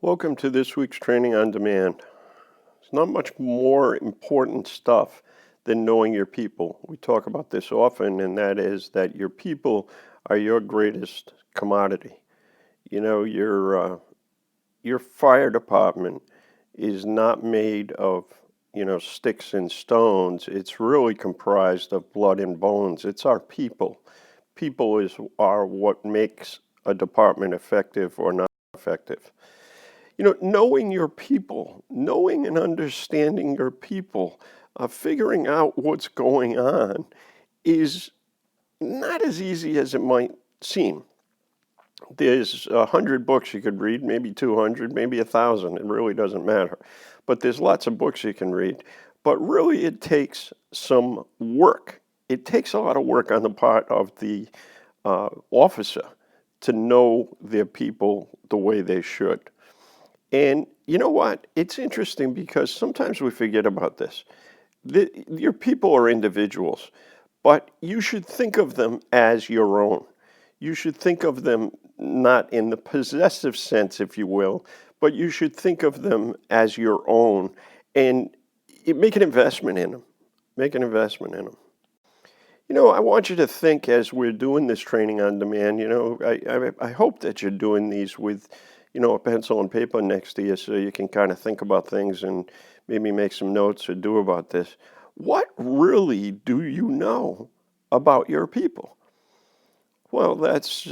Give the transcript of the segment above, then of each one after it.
Welcome to this week's Training on Demand. It's not much more important stuff than knowing your people. We talk about this often, and that is that your people are your greatest commodity. You know, your fire department is not made of, sticks and stones. It's really comprised of blood and bones. It's our people. People are what makes a department effective or not effective. Knowing your people, knowing and understanding your people, figuring out what's going on is not as easy as it might seem. There's 100 books you could read, maybe 200, maybe 1,000. It really doesn't matter. But there's lots of books you can read. But really, it takes some work. It takes a lot of work on the part of the officer to know their people the way they should. And you know what? It's interesting because sometimes we forget about this. Your people are individuals, but you should think of them as your own. You should think of them not in the possessive sense, if you will, but you should think of them as your own and make an investment in them. Make an investment in them. I want you to think as we're doing this training on demand, I hope that you're doing these with a pencil and paper next to you so you can kind of think about things and maybe make some notes or do about this. What really do you know about your people? Well, that's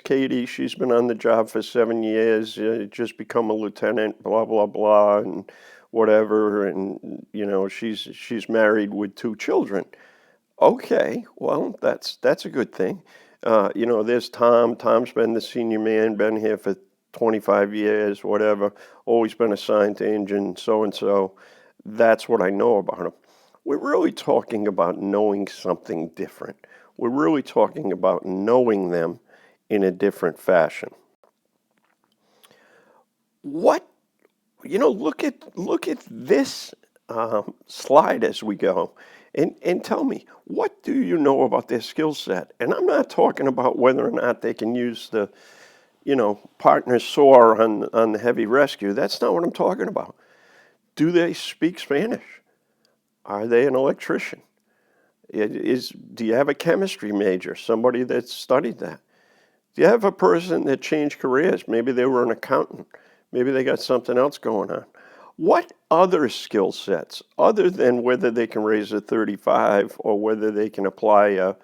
Katie. She's been on the job for 7 years, just become a lieutenant, blah, blah, blah, and whatever. And, she's married with 2 children. Okay, well, that's a good thing. There's Tom. Tom's been the senior man, been here for 25 years, whatever, always been assigned to engine so-and-so. That's what I know about him. We're really talking about knowing something different. We're really talking about knowing them in a different fashion. Look at this slide as we go. And tell me, what do you know about their skill set? And I'm not talking about whether or not they can use the, partner saw on the heavy rescue. That's not what I'm talking about. Do they speak Spanish? Are they an electrician? Do you have a chemistry major, somebody that studied that? Do you have a person that changed careers? Maybe they were an accountant. Maybe they got something else going on. What other skill sets, other than whether they can raise a 35 or whether they can apply a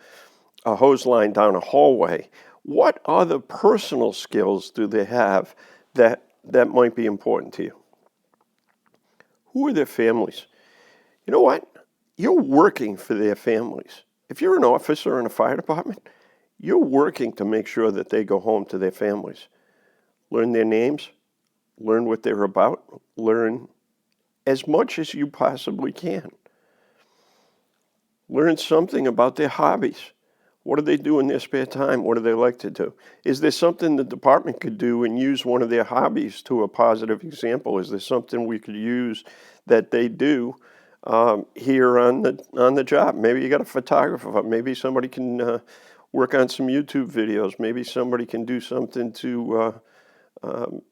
hose line down a hallway, what other personal skills do they have that might be important to you? Who are their families? You know what? You're working for their families. If you're an officer in a fire department, you're working to make sure that they go home to their families. Learn their names. Learn what they're about. Learn as much as you possibly can. Learn something about their hobbies. What do they do in their spare time? What do they like to do? Is there something the department could do and use one of their hobbies to a positive example? Is there something we could use that they do here on the job? Maybe you got a photographer. Maybe somebody can work on some YouTube videos. Maybe somebody can do something to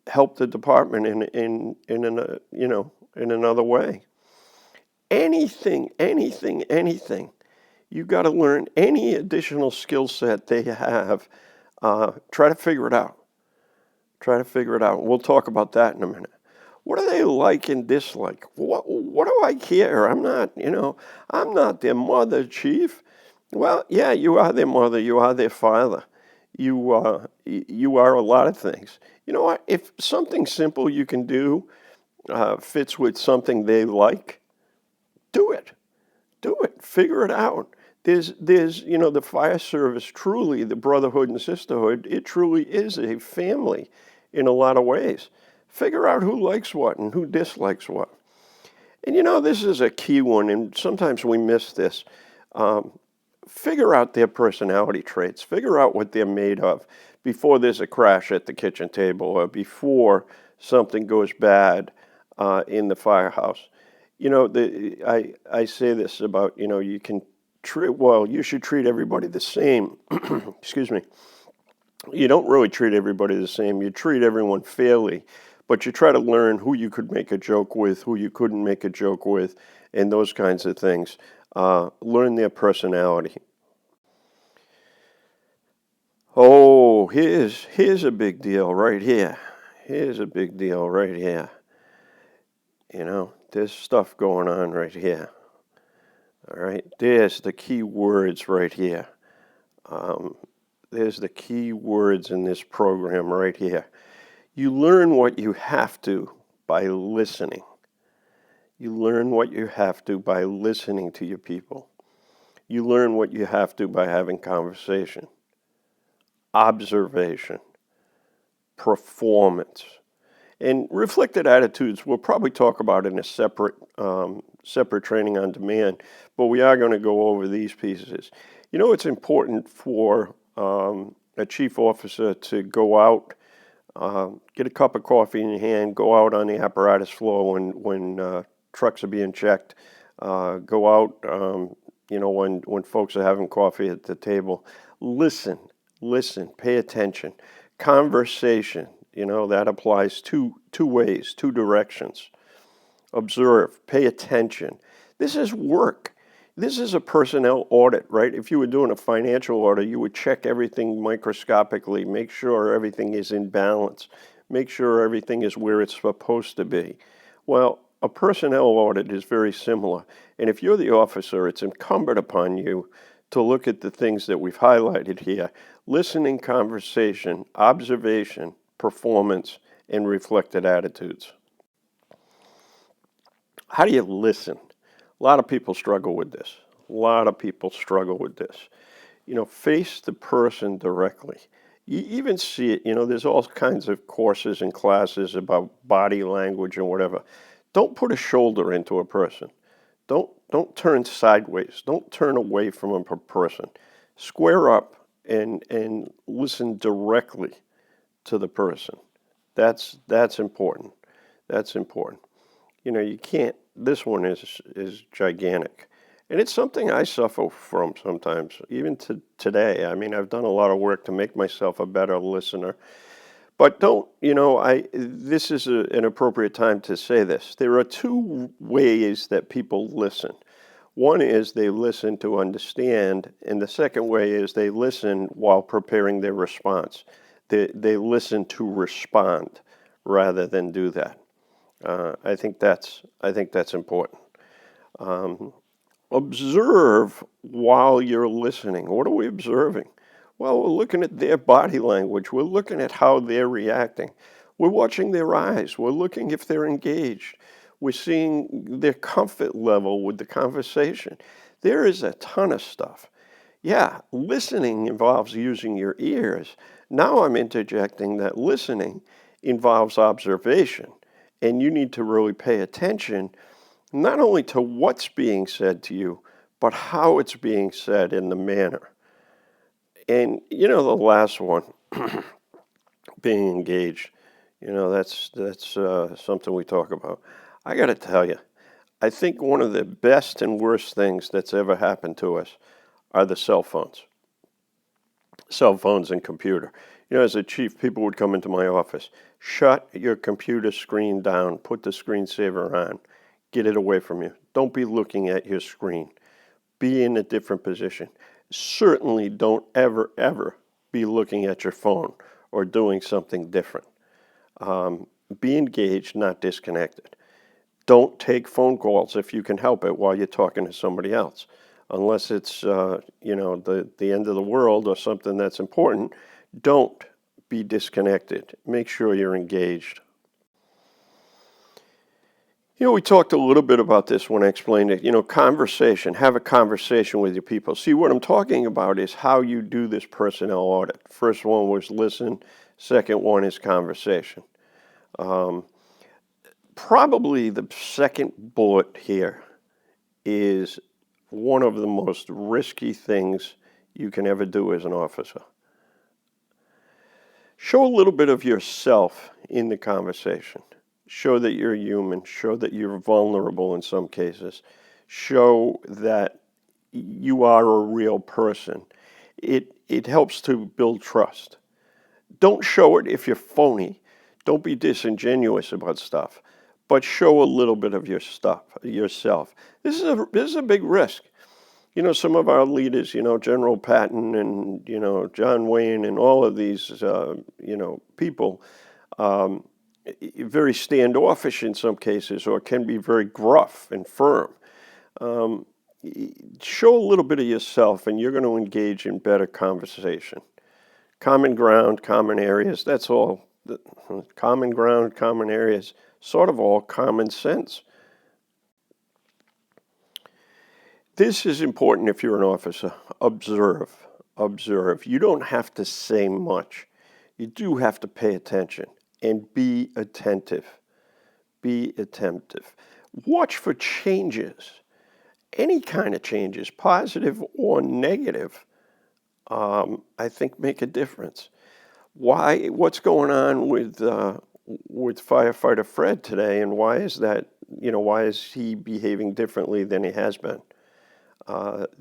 help the department in another way. Anything. You got to learn any additional skill set they have. Try to figure it out. We'll talk about that in a minute. What do they like and dislike? What do I care? I'm not their mother, Chief. Well, yeah, you are their mother. You are their father. You are a lot of things. You know what? If something simple you can do fits with something they like, do it. Figure it out. There's the fire service, truly, the brotherhood and sisterhood, it truly is a family in a lot of ways. Figure out who likes what and who dislikes what. And this is a key one, and sometimes we miss this. Figure out their personality traits. Figure out what they're made of before there's a crash at the kitchen table or before something goes bad in the firehouse. I say this about, you should treat everybody the same. Excuse me. You don't really treat everybody the same. You treat everyone fairly, but you try to learn who you could make a joke with, who you couldn't make a joke with, and those kinds of things. Learn their personality. Oh, here's a big deal right here. Here's a big deal right here. There's stuff going on right here. All right, there's the key words right here. Um, there's the key words in this program right here. You learn what you have to by listening. You learn what you have to by listening to your people. You learn what you have to by having conversation, observation, performance. And reflected attitudes, we'll probably talk about in a separate training on demand, but we are going to go over these pieces. It's important for a chief officer to go out, get a cup of coffee in your hand, go out on the apparatus floor when trucks are being checked, go out, when folks are having coffee at the table. Listen, pay attention. Conversation, that applies two ways, two directions. Observe, pay attention. This is work. This is a personnel audit, right? If you were doing a financial audit, you would check everything microscopically, make sure everything is in balance, make sure everything is where it's supposed to be. Well, a personnel audit is very similar. And if you're the officer, it's incumbent upon you to look at the things that we've highlighted here: listening, conversation, observation, performance, and reflected attitudes. How do you listen? A lot of people struggle with this. A lot of people struggle with this. Face the person directly. You even see it, there's all kinds of courses and classes about body language and whatever. Don't put a shoulder into a person. Don't turn sideways. Don't turn away from a person. Square up and listen directly to the person. That's important. That's important. You can't. This one is gigantic, and it's something I suffer from sometimes, even to today. I mean, I've done a lot of work to make myself a better listener. But this is an appropriate time to say this. There are two ways that people listen. One is they listen to understand, and the second way is they listen while preparing their response. They listen to respond rather than do that. I think that's important. Um, Observe while you're listening. What are we observing? Well, we're looking at their body language. We're looking at how they're reacting. We're watching their eyes. We're looking if they're engaged. We're seeing their comfort level with the conversation. There is a ton of stuff. Yeah, listening involves using your ears. Now I'm interjecting that listening involves observation, and you need to really pay attention not only to what's being said to you, but how it's being said in the manner. And the last one, being engaged, that's something we talk about. I got to tell you, I think one of the best and worst things that's ever happened to us are the cell phones and computer. As a chief, people would come into my office. Shut your computer screen down. Put the screensaver on. Get it away from you. Don't be looking at your screen. Be in a different position. Certainly don't ever be looking at your phone or doing something different. Be engaged, not disconnected. Don't take phone calls if you can help it while you're talking to somebody else, unless it's the end of the world or something that's important. Don't be disconnected. Make sure you're engaged. We talked a little bit about this when I explained it. Conversation. Have a conversation with your people. See, what I'm talking about is how you do this personnel audit. First one was listen. Second one is conversation. Probably the second bullet here is one of the most risky things you can ever do as an officer. Show a little bit of yourself in the conversation. Show that you're human. Show that you're vulnerable in some cases. Show that you are a real person. It helps to build trust. Don't show it if you're phony. Don't be disingenuous about stuff, but show a little bit of your stuff, yourself. This is a big risk. Some of our leaders, General Patton and, John Wayne and all of these, people, um, very standoffish in some cases, or can be very gruff and firm. Um, Show a little bit of yourself, and you're going to engage in better conversation. Common ground, common areas, that's all. Common ground, common areas, sort of all common sense. This is important if you're an officer. Observe. Observe. You don't have to say much. You do have to pay attention and be attentive. Be attentive. Watch for changes. Any kind of changes, positive or negative, I think make a difference. What's going on with firefighter Fred today, and why is that? Why is he behaving differently than he has been?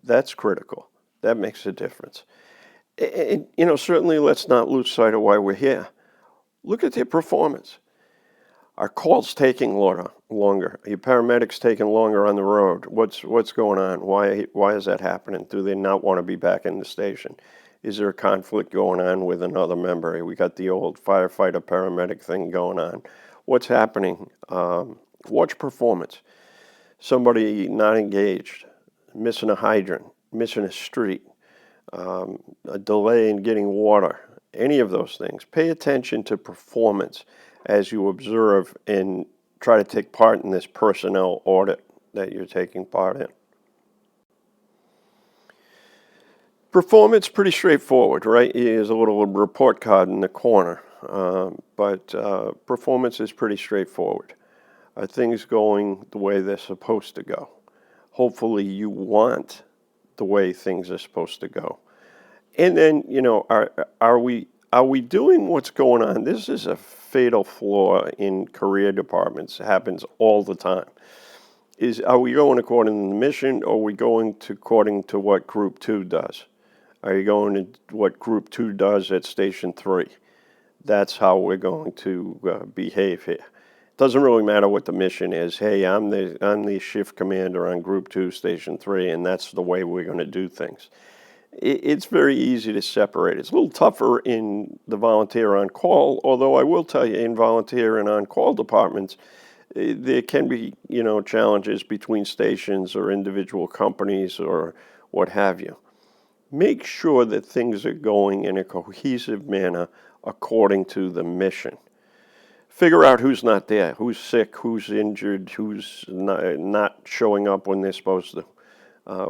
That's critical. That makes a difference. And, certainly let's not lose sight of why we're here. Look at their performance. Are calls taking longer? Are your paramedics taking longer on the road? What's going on? Why is that happening? Do they not want to be back in the station? Is there a conflict going on with another member? We got the old firefighter paramedic thing going on. What's happening? Watch performance. Somebody not engaged, missing a hydrant, missing a street, a delay in getting water, any of those things. Pay attention to performance as you observe and try to take part in this personnel audit that you're taking part in. Performance, pretty straightforward, right? There's a little report card in the corner, but performance is pretty straightforward. Are things going the way they're supposed to go? Hopefully you want the way things are supposed to go. And then, are we doing what's going on? This is a fatal flaw in career departments. It happens all the time. Are we going according to the mission, or are we going according to what Group 2 does? Are you going to what Group 2 does at Station 3? That's how we're going to behave here. It doesn't really matter what the mission is. Hey, I'm the shift commander on Group 2, Station 3, and that's the way we're going to do things. It's very easy to separate. It's a little tougher in the volunteer on-call, although I will tell you, in volunteer and on-call departments, there can be, challenges between stations or individual companies or what have you. Make sure that things are going in a cohesive manner according to the mission. Figure out who's not there, who's sick, who's injured, who's not showing up when they're supposed to.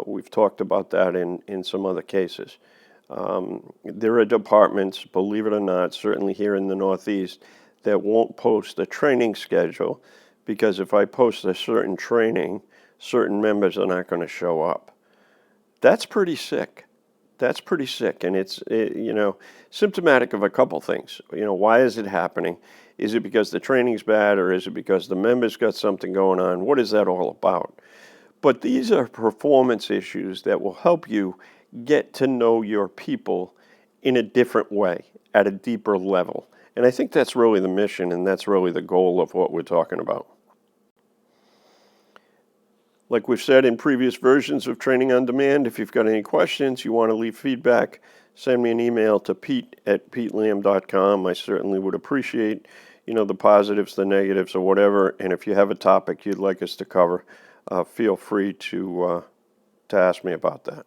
We've talked about that in some other cases. There are departments, believe it or not, certainly here in the Northeast, that won't post a training schedule because if I post a certain training, certain members are not going to show up. That's pretty sick. That's pretty sick, and it's symptomatic of a couple things. Why is it happening? Is it because the training's bad, or is it because the members got something going on? What is that all about? But these are performance issues that will help you get to know your people in a different way, at a deeper level. And I think that's really the mission, and that's really the goal of what we're talking about. Like we've said in previous versions of Training on Demand, if you've got any questions, you want to leave feedback, send me an email to pete@petelam.com. I certainly would appreciate, the positives, the negatives, or whatever. And if you have a topic you'd like us to cover, feel free to ask me about that.